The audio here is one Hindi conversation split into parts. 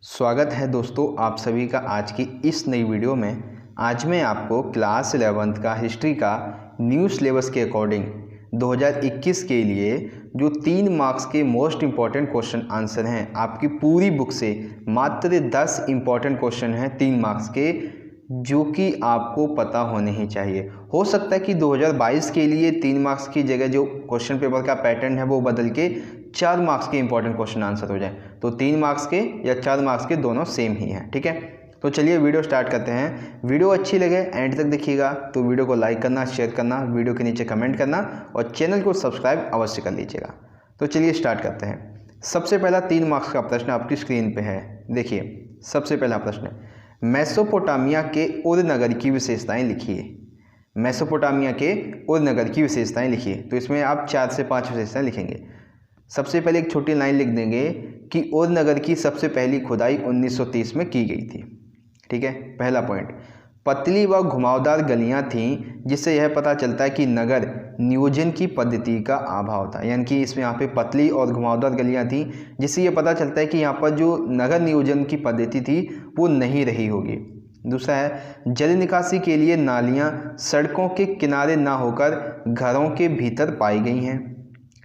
स्वागत है दोस्तों आप सभी का आज की इस नई वीडियो में। आज मैं आपको क्लास 11th का हिस्ट्री का न्यू सिलेबस के अकॉर्डिंग 2021 के लिए जो 3 मार्क्स के मोस्ट इम्पॉर्टेंट क्वेश्चन आंसर हैं आपकी पूरी बुक से मात्र 10 इम्पॉर्टेंट क्वेश्चन हैं 3 मार्क्स के, जो कि आपको पता होने ही चाहिए। हो सकता है कि 2022 के लिए 3 मार्क्स की जगह जो क्वेश्चन पेपर का पैटर्न है वो बदल के 4 मार्क्स के इंपॉर्टेंट क्वेश्चन आंसर हो जाए, तो 3 मार्क्स के या 4 मार्क्स के दोनों सेम ही हैं। ठीक है, तो चलिए वीडियो स्टार्ट करते हैं। वीडियो अच्छी लगे एंड तक देखिएगा तो वीडियो को लाइक करना, शेयर करना, वीडियो के नीचे कमेंट करना और चैनल को सब्सक्राइब अवश्य कर लीजिएगा। तो चलिए स्टार्ट करते हैं। सबसे पहला 3 मार्क्स का प्रश्न आपकी स्क्रीन पे है। देखिए, सबसे पहला प्रश्न, मेसोपोटामिया के उर नगर की विशेषताएं लिखिए। मेसोपोटामिया के उर नगर की विशेषताएं लिखिए। तो इसमें आप 4 से 5 विशेषताएं लिखेंगे। सबसे पहले एक छोटी लाइन लिख देंगे कि उर नगर की सबसे पहली खुदाई 1930 में की गई थी। ठीक है, पहला पॉइंट। पतली व घुमावदार गलियां थीं, जिससे यह पता चलता है कि नगर नियोजन की पद्धति का अभाव था। यानी कि इसमें यहाँ पे पतली और घुमावदार गलियां थीं, जिससे यह पता चलता है कि यहाँ पर जो नगर नियोजन की पद्धति थी वो नहीं रही होगी। दूसरा है, जल निकासी के लिए नालियाँ सड़कों के किनारे ना होकर घरों के भीतर पाई गई हैं।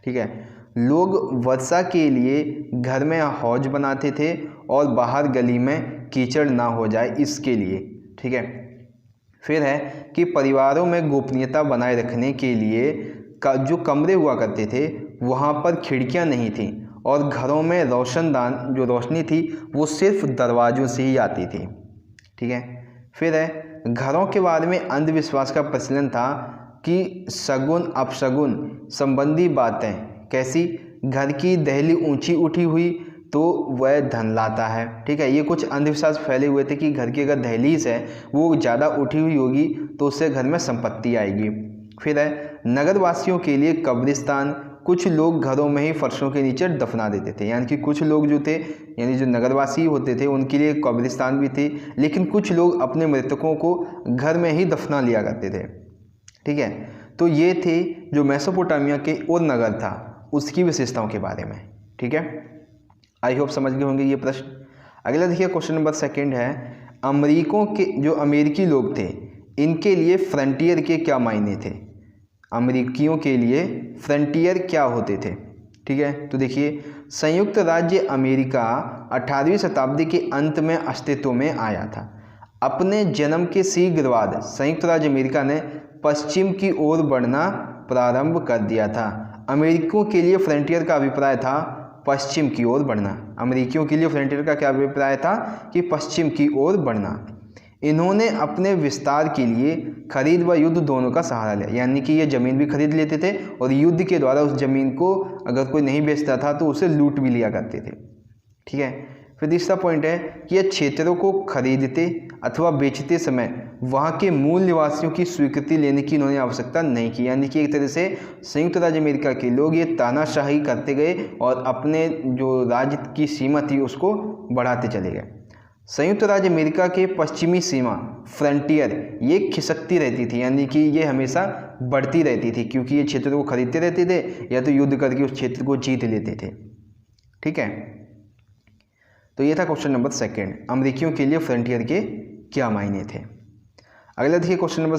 ठीक है, लोग वर्षा के लिए घर में हौज बनाते थे और बाहर गली में कीचड़ ना हो जाए इसके लिए। ठीक है, फिर है कि परिवारों में गोपनीयता बनाए रखने के लिए जो कमरे हुआ करते थे वहाँ पर खिड़कियाँ नहीं थीं और घरों में रोशनदान जो रोशनी थी वो सिर्फ दरवाज़ों से ही आती थी। ठीक है, फिर है, घरों के बारे में अंधविश्वास का प्रचलन था कि शगुन अपशगुन संबंधी बातें, कैसी, घर की दहली ऊंची उठी हुई तो वह धन लाता है। ठीक है, ये कुछ अंधविश्वास फैले हुए थे कि घर की अगर दहलीज है वो ज़्यादा उठी हुई होगी तो उससे घर में संपत्ति आएगी। फिर है, नगरवासियों के लिए कब्रिस्तान, कुछ लोग घरों में ही फर्शों के नीचे दफना देते थे। यानी कि कुछ लोग जो थे, यानी जो नगरवासी होते थे उनके लिए कब्रिस्तान भी थे, लेकिन कुछ लोग अपने मृतकों को घर में ही दफना लिया करते थे। ठीक है, तो ये थे जो मेसोपोटामिया के उर नगर था उसकी विशेषताओं के बारे में। ठीक है, आई होप समझ गए होंगे ये प्रश्न। अगला देखिए, क्वेश्चन नंबर 2 है, अमेरिकी लोग थे इनके लिए फ्रंटियर के क्या मायने थे। अमेरिकियों के लिए फ्रंटियर क्या होते थे। ठीक है, तो देखिए, संयुक्त राज्य अमेरिका 18वीं शताब्दी के अंत में अस्तित्व में आया था। अपने जन्म के शीघ्र बाद संयुक्त राज्य अमेरिका ने पश्चिम की ओर बढ़ना प्रारंभ कर दिया था। अमेरिकियों के लिए फ्रंटियर का अभिप्राय था पश्चिम की ओर बढ़ना। अमेरिकियों के लिए फ्रंटियर का क्या अभिप्राय था कि पश्चिम की ओर बढ़ना। इन्होंने अपने विस्तार के लिए खरीद व युद्ध दोनों का सहारा लिया। यानी कि ये ज़मीन भी खरीद लेते थे और युद्ध के द्वारा उस ज़मीन को अगर कोई नहीं बेचता था तो उसे लूट भी लिया करते थे। ठीक है, फिर तीसरा पॉइंट है कि ये क्षेत्रों को खरीदते अथवा बेचते समय वहाँ के मूल निवासियों की स्वीकृति लेने की इन्होंने आवश्यकता नहीं की। यानी कि एक तरह से संयुक्त राज्य अमेरिका के लोग ये तानाशाही करते गए और अपने जो राज्य की सीमा थी उसको बढ़ाते चले गए। संयुक्त राज्य अमेरिका के पश्चिमी सीमा फ्रंटियर ये खिसकती रहती थी, यानी कि ये हमेशा बढ़ती रहती थी, क्योंकि ये क्षेत्रों को खरीदते रहते थे या तो युद्ध करके उस क्षेत्र को जीत लेते थे। ठीक है, तो ये था क्वेश्चन नंबर 2, अमेरिकियों के लिए फ्रंटियर के क्या मायने थे। अगला देखिए, क्वेश्चन नंबर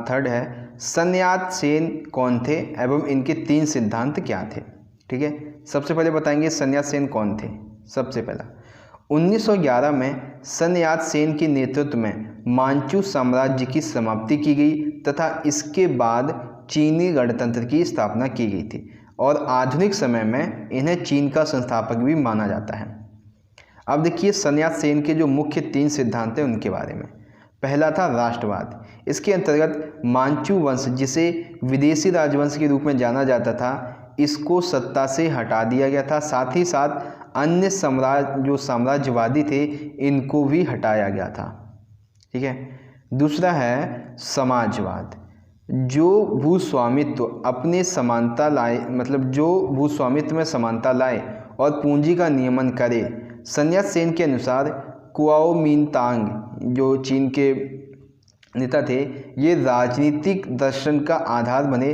3 है, सन्यात सेन कौन थे एवं इनके 3 सिद्धांत क्या थे। ठीक है, सबसे पहले बताएंगे सन्यात सेन कौन थे। सबसे पहला, 1911 में सन्यात सेन के नेतृत्व में मांचू साम्राज्य की समाप्ति की गई तथा इसके बाद चीनी गणतंत्र की स्थापना की गई थी और आधुनिक समय में इन्हें चीन का संस्थापक भी माना जाता है। अब देखिए, सन्यात सेन के जो मुख्य 3 सिद्धांत हैं उनके बारे में। पहला था राष्ट्रवाद। इसके अंतर्गत मांचू वंश, जिसे विदेशी राजवंश के रूप में जाना जाता था, इसको सत्ता से हटा दिया गया था। साथ ही साथ अन्य साम्राज्यवादी थे इनको भी हटाया गया था। ठीक है, दूसरा है समाजवाद। जो भूस्वामित्व अपने समानता लाए, मतलब जो भूस्वामित्व में समानता लाए और पूंजी का नियमन करे। सन्यात सेन के अनुसार कुओमिंतांग जो चीन के नेता थे ये राजनीतिक दर्शन का आधार बने।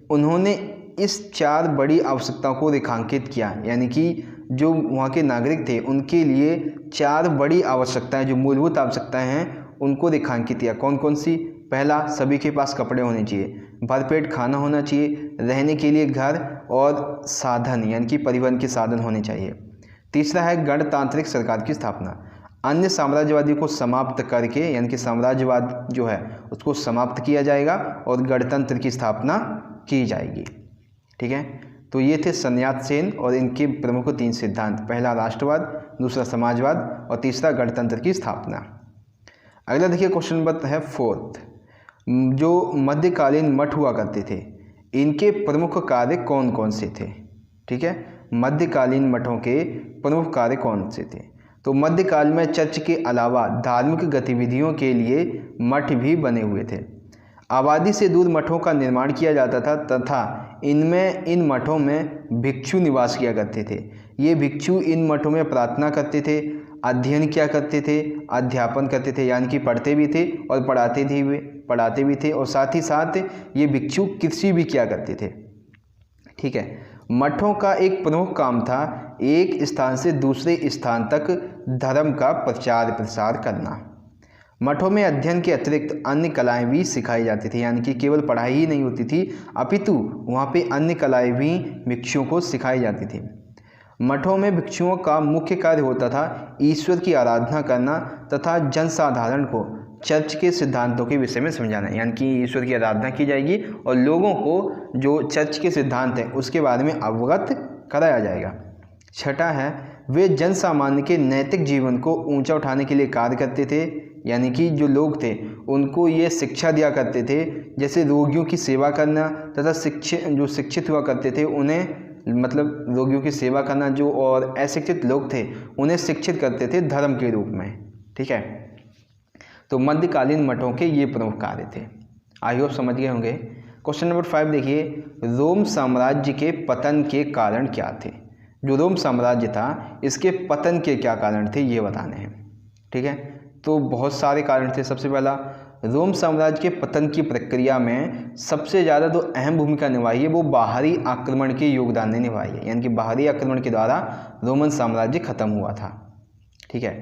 उन्होंने इस 4 बड़ी आवश्यकताओं को रेखांकित किया, यानी कि जो वहाँ के नागरिक थे उनके लिए 4 बड़ी आवश्यकताएं, जो मूलभूत आवश्यकताएं हैं, उनको रेखांकित किया। कौन कौन सी? पहला, सभी के पास कपड़े होने चाहिए, भरपेट खाना होना चाहिए, रहने के लिए घर और साधन यानी कि परिवहन के साधन होने चाहिए। तीसरा है गणतांत्रिक सरकार की स्थापना, अन्य साम्राज्यवादी को समाप्त करके यानी कि साम्राज्यवाद जो है उसको समाप्त किया जाएगा और गणतंत्र की स्थापना की जाएगी। ठीक है, तो ये थे सन्यात सेन और इनके प्रमुख 3 सिद्धांत, पहला राष्ट्रवाद, दूसरा समाजवाद और तीसरा गणतंत्र की स्थापना। अगला देखिए क्वेश्चन नंबर है 4th, जो मध्यकालीन मठ हुआ करते थे इनके प्रमुख कार्य कौन कौन से थे? ठीक है, मध्यकालीन मठों के प्रमुख कार्य कौन से थे? तो मध्यकाल में चर्च के अलावा धार्मिक गतिविधियों के लिए मठ भी बने हुए थे। आबादी से दूर मठों का निर्माण किया जाता था तथा इन मठों में भिक्षु निवास किया करते थे। ये भिक्षु इन मठों में प्रार्थना करते थे, अध्ययन किया करते थे, अध्यापन करते थे यानी कि पढ़ते भी थे और पढ़ाते भी थे और साथ ही साथ ये भिक्षु कृषि भी किया करते थे। ठीक है, मठों का एक प्रमुख काम था एक स्थान से दूसरे स्थान तक धर्म का प्रचार प्रसार करना। मठों में अध्ययन के अतिरिक्त अन्य कलाएं भी सिखाई जाती थी, यानी कि केवल पढ़ाई ही नहीं होती थी अपितु वहाँ पे अन्य कलाएं भी भिक्षुओं को सिखाई जाती थी। मठों में भिक्षुओं का मुख्य कार्य होता था ईश्वर की आराधना करना तथा जनसाधारण को चर्च के सिद्धांतों के विषय में समझाना, यानी कि ईश्वर की आराधना की जाएगी और लोगों को जो चर्च के सिद्धांत हैं उसके बारे में अवगत कराया जाएगा। छठा है वे जन सामान्य के नैतिक जीवन को ऊंचा उठाने के लिए कार्य करते थे, यानी कि जो लोग थे उनको ये शिक्षा दिया करते थे, जैसे रोगियों की सेवा करना तथा जो शिक्षित हुआ करते थे उन्हें मतलब रोगियों की सेवा करना, जो और अशिक्षित लोग थे उन्हें शिक्षित करते थे धर्म के रूप में। ठीक है, तो मध्यकालीन मठों के ये प्रमुख कार्य थे। आई होप समझ गए होंगे। क्वेश्चन नंबर 5 देखिए, रोम साम्राज्य के पतन के कारण क्या थे? जो रोम साम्राज्य था इसके पतन के क्या कारण थे ये बताने हैं। ठीक है, तो बहुत सारे कारण थे। सबसे पहला, रोम साम्राज्य के पतन की प्रक्रिया में सबसे ज़्यादा जो अहम भूमिका निभाई है वो बाहरी आक्रमण के योगदान ने निभाई है, यानी कि बाहरी आक्रमण के द्वारा रोमन साम्राज्य खत्म हुआ था। ठीक है,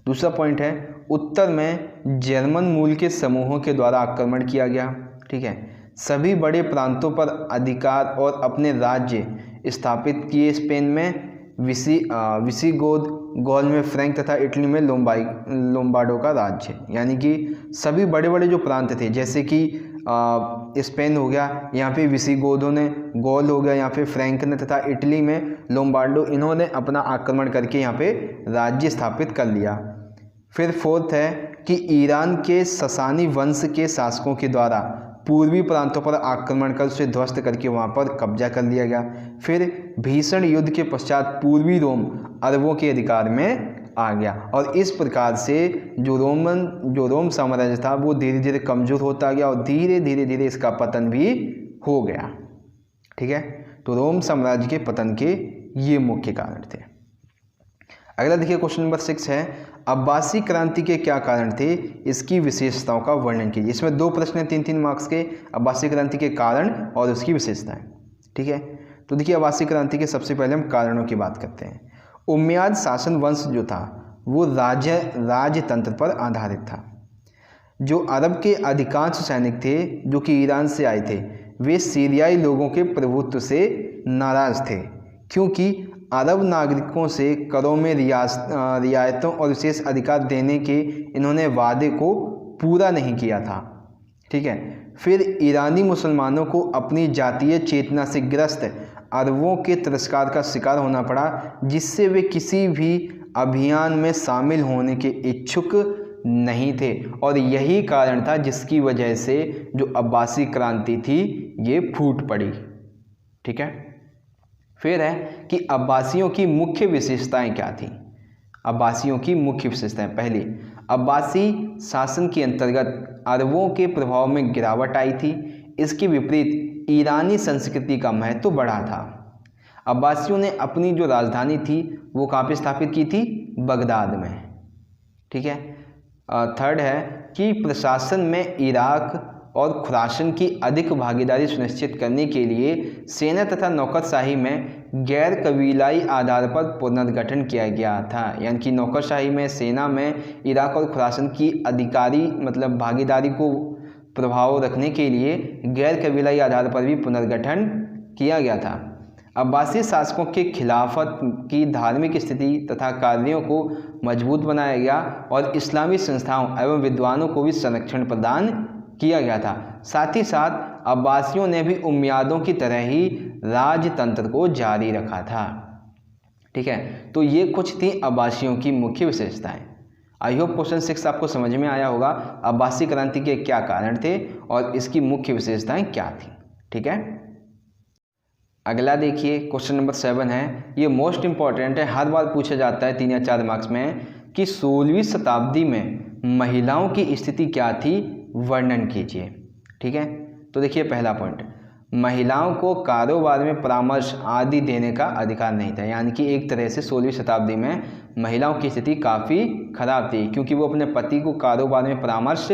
दूसरा पॉइंट है उत्तर में जर्मन मूल के समूहों के द्वारा आक्रमण किया गया। ठीक है, सभी बड़े प्रांतों पर अधिकार और अपने राज्य स्थापित किए। स्पेन में विसिगोद, गॉल में फ्रैंक तथा इटली में लोम्बार्डो का राज्य, यानी कि सभी बड़े बड़े जो प्रांत थे जैसे कि स्पेन हो गया, यहाँ पे विसिगोदों ने, गॉल हो गया यहाँ पे फ्रैंक ने तथा इटली में लोम्बार्डो, इन्होंने अपना आक्रमण करके यहाँ पे राज्य स्थापित कर लिया। फिर 4th है कि ईरान के ससानी वंश के शासकों के द्वारा पूर्वी प्रांतों पर आक्रमण कर उसे ध्वस्त करके वहाँ पर कब्जा कर लिया गया। फिर भीषण युद्ध के पश्चात पूर्वी रोम अरबों के अधिकार में आ गया और इस प्रकार से जो रोम साम्राज्य था वो धीरे धीरे कमज़ोर होता गया और धीरे धीरे इसका पतन भी हो गया। ठीक है, तो रोम साम्राज्य के पतन के ये मुख्य कारण थे। अगला देखिए क्वेश्चन नंबर 6 है, अब्बासी क्रांति के क्या कारण थे, इसकी विशेषताओं का वर्णन कीजिए। इसमें 2 प्रश्न हैं 3-3 मार्क्स के, अब्बासी क्रांति के कारण और उसकी विशेषताएं। ठीक है, तो देखिए अब्बासी क्रांति के सबसे पहले हम कारणों की बात करते हैं। उम्मयाद शासन वंश जो था वो राजतंत्र पर आधारित था। जो अरब के अधिकांश सैनिक थे जो कि ईरान से आए थे वे सीरियाई लोगों के प्रभुत्व से नाराज थे, क्योंकि अरब नागरिकों से करों में रियायतों और विशेष अधिकार देने के इन्होंने वादे को पूरा नहीं किया था। ठीक है, फिर ईरानी मुसलमानों को अपनी जातीय चेतना से ग्रस्त अरबों के तिरस्कार का शिकार होना पड़ा, जिससे वे किसी भी अभियान में शामिल होने के इच्छुक नहीं थे और यही कारण था जिसकी वजह से जो अब्बासी क्रांति थी ये फूट पड़ी। ठीक है, फिर है कि अब्बासियों की मुख्य विशेषताएं क्या थीं। अब्बासियों की मुख्य विशेषताएं, पहली, अब्बासी शासन के अंतर्गत अरबों के प्रभाव में गिरावट आई थी। इसके विपरीत ईरानी संस्कृति का महत्व बढ़ा था। अब्बासियों ने अपनी जो राजधानी थी वो कहाँ पे स्थापित की थी? बगदाद में। ठीक है, थर्ड है कि प्रशासन में इराक और खुरासन की अधिक भागीदारी सुनिश्चित करने के लिए सेना तथा नौकरशाही में गैर कबीलाई आधार पर पुनर्गठन किया गया था। यानी कि नौकरशाही में, सेना में इराक और खुरासन की अधिकारी मतलब भागीदारी को प्रभाव रखने के लिए गैर कबीलाई आधार पर भी पुनर्गठन किया गया था। अब्बासी शासकों के खिलाफत की धार्मिक स्थिति तथा कार्यों को मजबूत बनाया गया और इस्लामी संस्थाओं एवं विद्वानों को भी संरक्षण प्रदान किया गया था। साथ ही साथ अब्बासियों ने भी उम्मयादों की तरह ही राजतंत्र को जारी रखा था। ठीक है, तो ये कुछ थी अब्बासियों की मुख्य विशेषताएं। आई होप क्वेश्चन 6 आपको समझ में आया होगा। अब्बासी क्रांति के क्या कारण थे और इसकी मुख्य विशेषताएं क्या थी। ठीक है, अगला देखिए क्वेश्चन नंबर 7 है, ये मोस्ट इंपॉर्टेंट है, हर बार पूछा जाता है 3 या 4 मार्क्स में कि 16वीं शताब्दी में महिलाओं की स्थिति क्या थी, वर्णन कीजिए। ठीक है, तो देखिए पहला पॉइंट, महिलाओं को कारोबार में परामर्श आदि देने का अधिकार नहीं था। यानी कि एक तरह से 16वीं शताब्दी में महिलाओं की स्थिति काफ़ी खराब थी क्योंकि वो अपने पति को कारोबार में परामर्श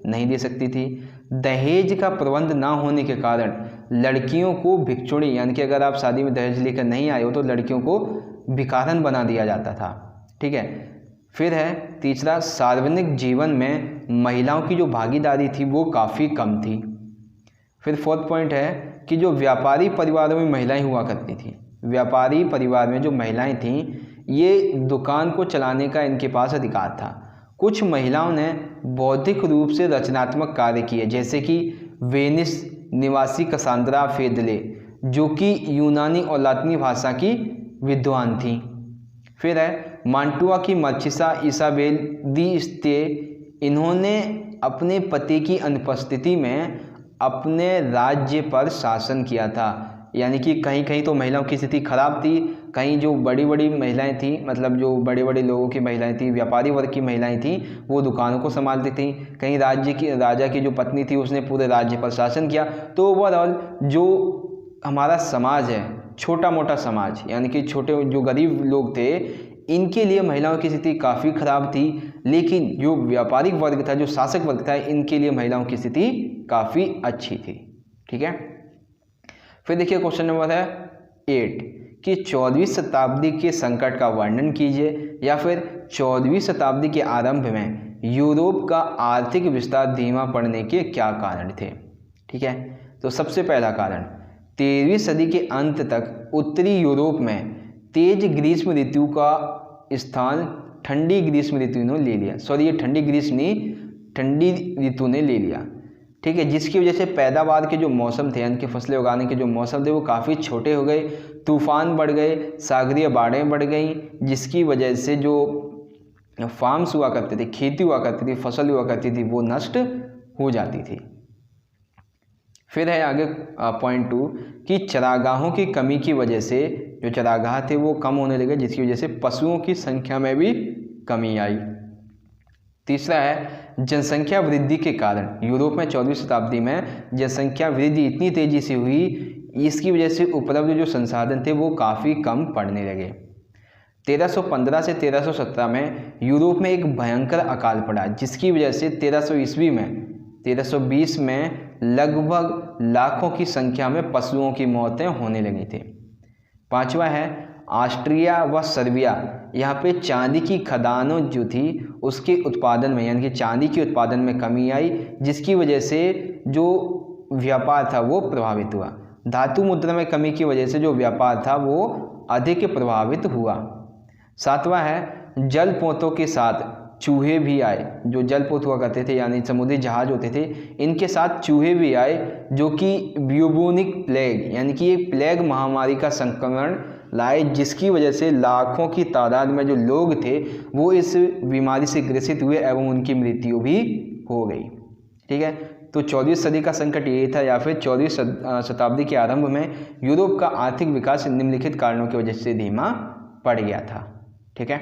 नहीं दे सकती थी। दहेज का प्रबंध ना होने के कारण लड़कियों को भिक्षुणी, यानी कि अगर आप शादी में दहेज लेकर नहीं आए हो तो लड़कियों को भिखारन बना दिया जाता था। ठीक है, फिर है तीसरा, सार्वजनिक जीवन में महिलाओं की जो भागीदारी थी वो काफ़ी कम थी। फिर फोर्थ पॉइंट है कि जो व्यापारी परिवारों में महिलाएं हुआ करती थी, व्यापारी परिवार में जो महिलाएं थीं ये दुकान को चलाने का इनके पास अधिकार था। कुछ महिलाओं ने बौद्धिक रूप से रचनात्मक कार्य किए, जैसे कि वेनिस निवासी कसांद्रा फेदले जो कि यूनानी और लातिनी भाषा की विद्वान थी। फिर है मांटुआ की मर्चिसा इसाबेल दी स्ते, इन्होंने अपने पति की अनुपस्थिति में अपने राज्य पर शासन किया था। यानी कि कहीं कहीं तो महिलाओं की स्थिति खराब थी, कहीं जो बड़ी बड़ी महिलाएं थी, मतलब जो बड़े बड़े लोगों की महिलाएं थी, व्यापारी वर्ग की महिलाएं थी, वो दुकानों को संभालती थी। कहीं राजा की जो पत्नी थी उसने पूरे राज्य पर शासन किया। तो ओवरऑल जो हमारा समाज है, छोटा मोटा समाज, यानी कि छोटे जो गरीब लोग थे, इनके लिए महिलाओं की स्थिति काफ़ी खराब थी। लेकिन जो व्यापारिक वर्ग था, जो शासक वर्ग था, इनके लिए महिलाओं की स्थिति काफ़ी अच्छी थी। ठीक है, फिर देखिए क्वेश्चन नंबर है 8 कि 14वीं शताब्दी के संकट का वर्णन कीजिए, या फिर 14वीं शताब्दी के आरंभ में यूरोप का आर्थिक विस्तार धीमा पड़ने के क्या कारण थे। ठीक है, तो सबसे पहला कारण, 13वीं सदी के अंत तक उत्तरी यूरोप में तेज ग्रीष्म ऋतु का स्थान ठंडी ग्रीष्म ऋतु ने ले लिया। सॉरी, ये ठंडी ग्रीष्म नहीं, ठंडी ऋतु ने ले लिया। ठीक है, जिसकी वजह से पैदावार के जो मौसम थे, यानी कि फसलें उगाने के जो मौसम थे वो काफ़ी छोटे हो गए, तूफान बढ़ गए, सागरीय बाढ़ें बढ़ गई, जिसकी वजह से जो फार्म्स हुआ करते थे, खेती हुआ करती थी, फसल हुआ करती थी, वो नष्ट हो जाती थी। फिर है आगे पॉइंट 2 कि चरागाहों की कमी की वजह से जो चरागाह थे वो कम होने लगे, जिसकी वजह से पशुओं की संख्या में भी कमी आई। तीसरा है जनसंख्या वृद्धि के कारण यूरोप में 14वीं शताब्दी में जनसंख्या वृद्धि इतनी तेजी से हुई, इसकी वजह से उपलब्ध जो संसाधन थे वो काफ़ी कम पड़ने लगे। 1315 से 1317 में यूरोप में एक भयंकर अकाल पड़ा, जिसकी वजह से 1320 में लगभग लाखों की संख्या में पशुओं की मौतें होने लगी थी। पांचवा है ऑस्ट्रिया व सर्बिया, यहाँ पे चांदी की खदानों जो थी उसके उत्पादन में, यानी कि चांदी के उत्पादन में कमी आई, जिसकी वजह से जो व्यापार था वो प्रभावित हुआ। धातु मुद्रा में कमी की वजह से जो व्यापार था वो अधिक प्रभावित हुआ। सातवां है जलपोतों के साथ चूहे भी आए। जो जलपोत हुआ करते थे, यानी समुद्री जहाज होते थे, इनके साथ चूहे भी आए, जो कि ब्यूबोनिक प्लेग, यानी कि एक प्लेग महामारी का संक्रमण लाए, जिसकी वजह से लाखों की तादाद में जो लोग थे वो इस बीमारी से ग्रसित हुए एवं उनकी मृत्यु भी हो गई। ठीक है, तो 14वीं सदी का संकट ये था, या फिर 14वीं शताब्दी के आरंभ में यूरोप का आर्थिक विकास निम्नलिखित कारणों की वजह से धीमा पड़ गया था। ठीक है,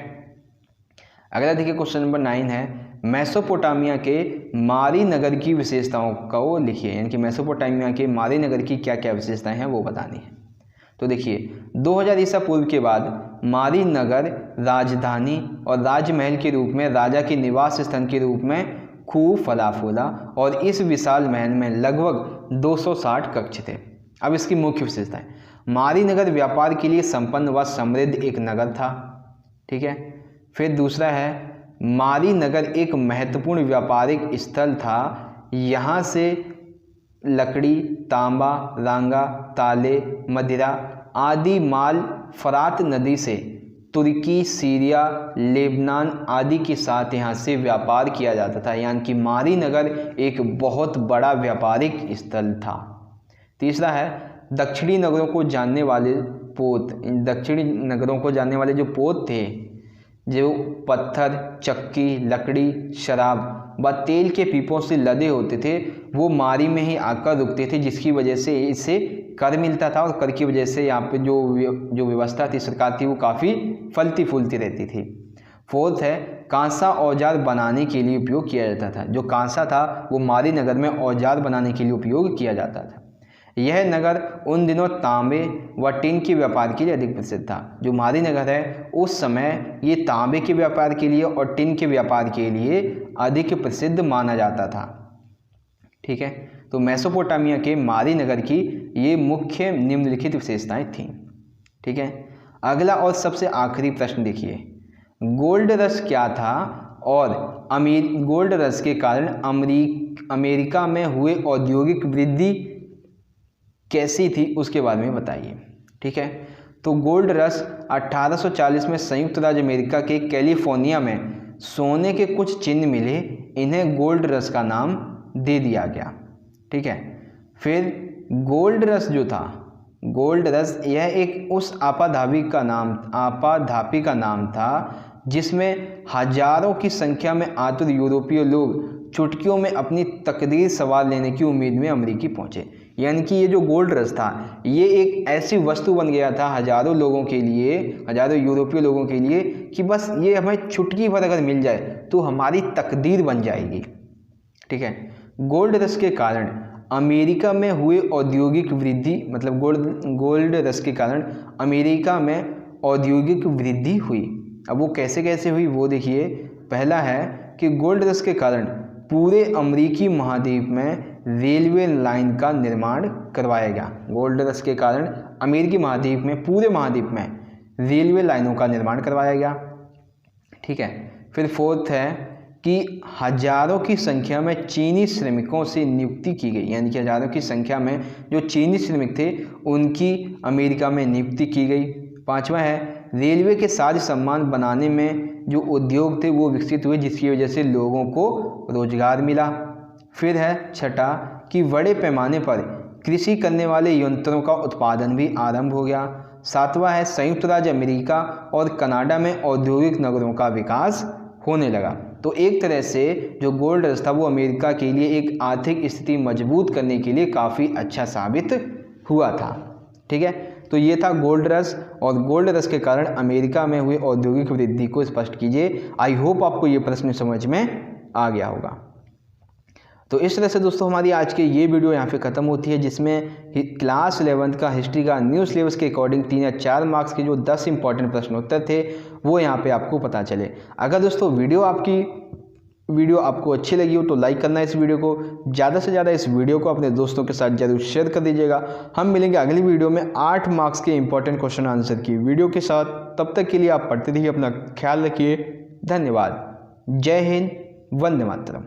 अगला देखिए क्वेश्चन नंबर 9 है मेसोपोटामिया के मारी नगर की विशेषताओं को लिखिए। यानी कि मेसोपोटामिया के मारी नगर की क्या क्या विशेषताएं हैं वो बतानी है। तो देखिए 2000 ईसा पूर्व के बाद मारी नगर राजधानी और राजमहल के रूप में, राजा के निवास स्थान के रूप में खूब फला फूला और इस विशाल महल में लगभग 260 कक्ष थे। अब इसकी मुख्य विशेषताएं, मारी नगर व्यापार के लिए संपन्न व समृद्ध एक नगर था। ठीक है। फिर दूसरा है, मारी नगर एक महत्वपूर्ण व्यापारिक स्थल था। यहाँ से लकड़ी, तांबा, रांगा, ताले, मदिरा आदि माल फरात नदी से तुर्की, सीरिया, लेबनान आदि के साथ यहाँ से व्यापार किया जाता था। यानी कि मारी नगर एक बहुत बड़ा व्यापारिक स्थल था। तीसरा है, दक्षिणी नगरों को जानने वाले पोत, दक्षिणी नगरों को जानने वाले जो पोत थे, जो पत्थर, चक्की, लकड़ी, शराब व तेल के पीपों से लदे होते थे, वो मारी में ही आकर रुकते थे, जिसकी वजह से इसे कर मिलता था और कर की वजह से यहाँ पे जो व्यवस्था थी, सरकार थी, वो काफ़ी फलती फूलती रहती थी। फोर्थ है, कांसा औजार बनाने के लिए उपयोग किया जाता था। जो कांसा था वो मारी नगर में औजार बनाने के लिए उपयोग किया जाता था। यह नगर उन दिनों तांबे व टिन के व्यापार के लिए अधिक प्रसिद्ध था। जो मारी नगर है उस समय ये तांबे के व्यापार के लिए और टिन के व्यापार के लिए अधिक प्रसिद्ध माना जाता था। ठीक है। तो मेसोपोटामिया के मारी नगर की ये मुख्य निम्नलिखित विशेषताएं थीं। ठीक है। अगला और सबसे आखिरी प्रश्न देखिए, गोल्ड रश क्या था और गोल्ड रश के कारण अमेरिका में हुए औद्योगिक वृद्धि कैसी थी उसके बारे में बताइए। ठीक है। तो गोल्ड रश 1840 में संयुक्त राज्य अमेरिका के कैलिफोर्निया में सोने के कुछ चिन्ह मिले, इन्हें गोल्ड रश का नाम दे दिया गया। ठीक है। फिर गोल्ड रश जो था, गोल्ड रश यह एक उस आपाधापी का नाम था जिसमें हजारों की संख्या में आतुर यूरोपीय लोग चुटकियों में अपनी तकदीर सवार लेने की उम्मीद में अमेरिकी पहुंचे। यानी कि ये जो गोल्ड रश था ये एक ऐसी वस्तु बन गया था हजारों लोगों के लिए, हजारों यूरोपीय लोगों के लिए, कि बस ये हमें चुटकी भर अगर मिल जाए तो हमारी तकदीर बन जाएगी। ठीक है। गोल्ड रश के कारण अमेरिका में हुए औद्योगिक वृद्धि, मतलब गोल्ड रश के कारण अमेरिका में औद्योगिक वृद्धि हुई। अब वो कैसे कैसे हुई वो देखिए। पहला है कि गोल्ड रश के कारण पूरे अमेरिकी महाद्वीप में रेलवे लाइन का निर्माण करवाया गया। गोल्ड रश के कारण अमेरिकी महाद्वीप में, पूरे महाद्वीप में रेलवे लाइनों का निर्माण करवाया गया। ठीक है। फिर फोर्थ है कि हजारों की संख्या में चीनी श्रमिकों से नियुक्ति की गई। यानी कि हजारों की संख्या में जो चीनी श्रमिक थे उनकी अमेरिका में नियुक्ति की गई। पांचवा है, रेलवे के साज सामान बनाने में जो उद्योग थे वो विकसित हुए, जिसकी वजह से लोगों को रोजगार मिला। फिर है छठा कि बड़े पैमाने पर कृषि करने वाले यंत्रों का उत्पादन भी आरंभ हो गया। सातवां है, संयुक्त राज्य अमेरिका और कनाडा में औद्योगिक नगरों का विकास होने लगा। तो एक तरह से जो गोल्ड रश था वो अमेरिका के लिए एक आर्थिक स्थिति मजबूत करने के लिए काफ़ी अच्छा साबित हुआ था। ठीक है। तो ये था गोल्ड रश, और गोल्ड रश के कारण अमेरिका में हुए औद्योगिक वृद्धि को स्पष्ट कीजिए। आई होप आपको ये प्रश्न समझ में आ गया होगा। तो इस तरह से दोस्तों हमारी आज की ये वीडियो यहाँ पे ख़त्म होती है, जिसमें क्लास 11th का हिस्ट्री का न्यू सिलेबस के अकॉर्डिंग 3 या 4 मार्क्स के जो 10 इंपॉर्टेंट प्रश्न उत्तर थे वो यहाँ पे आपको पता चले। अगर दोस्तों वीडियो आपको अच्छी लगी हो तो लाइक करना, इस वीडियो को ज़्यादा से ज़्यादा इस वीडियो को अपने दोस्तों के साथ जरूर शेयर कर दीजिएगा। हम मिलेंगे अगली वीडियो में 8 मार्क्स के इंपॉर्टेंट क्वेश्चन आंसर की वीडियो के साथ। तब तक के लिए आप पढ़ते रहिए, अपना ख्याल रखिए। धन्यवाद। जय हिंद, वंदे मातरम।